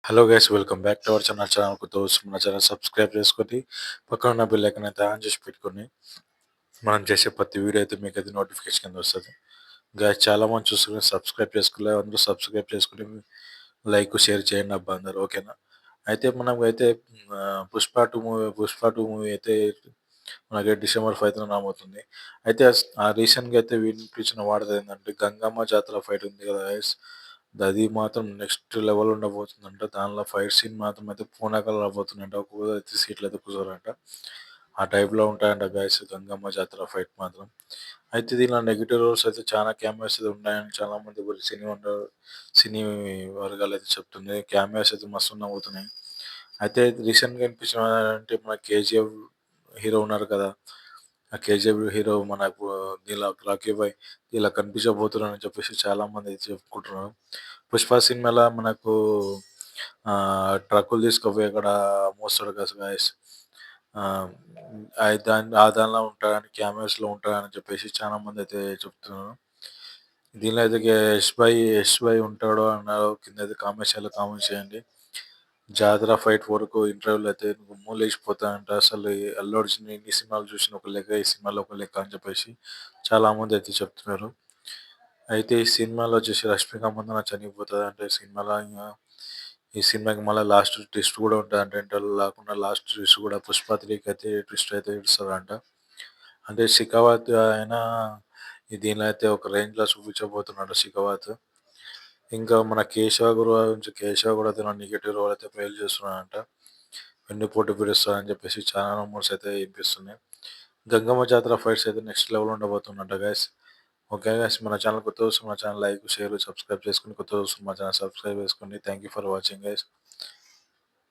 Hello guys, welcome back to our channel. కొత్త మన channel subscribe చేసుకొని పక్కన ఉన్న బెల్ ఐకాన్ అయితే ఆన్ చేసి పెట్టుకొని మనం చేసే ప్రతి వీడియో అయితే మీకు అయితే నోటిఫికేషన్ కింద వస్తుంది. గైస్, చాలా మంది చూస్తున్నారు, సబ్స్క్రైబ్ చేసుకోలేదు. అందరూ సబ్స్క్రైబ్ చేసుకుని లైక్ షేర్ చేయండి అబ్బా అందరు, ఓకేనా? అయితే మనం అయితే పుష్ప టూ మూవీ అయితే మనకి డిసెంబర్ 5న రాబోతుంది. అయితే ఆ రీసెంట్గా అయితే వినిపించిన వార్త ఏంటంటే గంగమ్మ జాతర ఫైట్ ఉంది కదా guys, అది మాత్రం నెక్స్ట్ లెవెల్ ఉండబోతుందంట. దానిలో ఫైట్ సీన్ మాత్రం అయితే పూనాకలు రాబోతుందంట. ఒక్కొక్క అయితే సీట్లు అయితే కూర్చోరంట. ఆ టైప్లో ఉంటాయంట గైస్ గంగమ్మ జాతర ఫైట్ మాత్రం. అయితే దీనిలో నెగిటివ్ రోల్స్ అయితే చాలా క్యామియోస్ అయితే ఉన్నాయని చాలా మంది సినీ వర్గాలు అయితే చెప్తుంది. క్యామియోస్ అయితే మస్తు ఉండబోతున్నాయి. అయితే రీసెంట్గా అనిపించిన అంటే మన కేజీఎఫ్ హీరో ఉన్నారు కదా, ఆ కేజీఎఫ్ హీరో మనకు దీనిలో రాకీ బాయ్ ఇలా కనిపించబోతున్నారని చెప్పేసి చాలా మంది అయితే చెప్పుకుంటున్నారు. పుష్ప సినిమాలో మనకు ట్రక్కులు తీసుకుపోయి అక్కడ మోస్తాడు కదా గాయస్, దానిలో ఉంటాడని క్యామియోస్లో ఉంటాడని చెప్పేసి చాలా మంది అయితే చెప్తున్నారు. దీనిలో అయితే యష్ భాయ్ ఉంటాడో అన్నారు. కింద అయితే కామెంట్ చేయండి. జాతర ఫైట్ వరకు ఇంటర్వ్యూలో అయితే గుమ్ము లేచిపోతాయంట. అసలు ఈ అల్లు అర్జున్ ఇన్ని సినిమాలు చూసిన ఒక లెక్క, ఈ సినిమాలో ఒక లెక్క అని చెప్పేసి చాలా మంది అయితే చెప్తున్నారు. అయితే ఈ సినిమాలో వచ్చేసి రష్మిక మందన చనిపోతుంది అంటే సినిమాలో ఈ సినిమాకి మళ్ళీ లాస్ట్ ట్విస్ట్ కూడా ఉంటుంది అంటే ఇంటర్వ్యూలో లేకుండా లాస్ట్ ట్విస్ట్ కూడా పుష్ప 3కి అయితే ట్విస్ట్ అయితే ఇస్తారంట. అంటే శిఖావత్ అయినా దీనిలో అయితే ఒక రేంజ్లో చూపించబోతున్నాడు శిఖావత్. ఇంకా మన కేశవ కూడా తన నెగిటివ్ రోల్ అయితే ప్లే చేస్తున్నాడంట. వెన్నుపోటు పిడుస్తాడని చెప్పేసి చాలా రూమర్స్ అయితే వినిపిస్తున్నాయి. గంగమ్మ జాతర ఫైట్స్ అయితే నెక్స్ట్ లెవెల్ ఉండబోతుందంట గైస్. ఓకే గైస్, మన ఛానల్ కొత్త వస్తుంది, మన ఛానల్ లైక్ షేర్ సబ్స్క్రైబ్ చేసుకుని కొత్త వస్తుంది, మన ఛానల్ సబ్స్క్రైబ్ చేసుకోండి. Thank you for watching guys.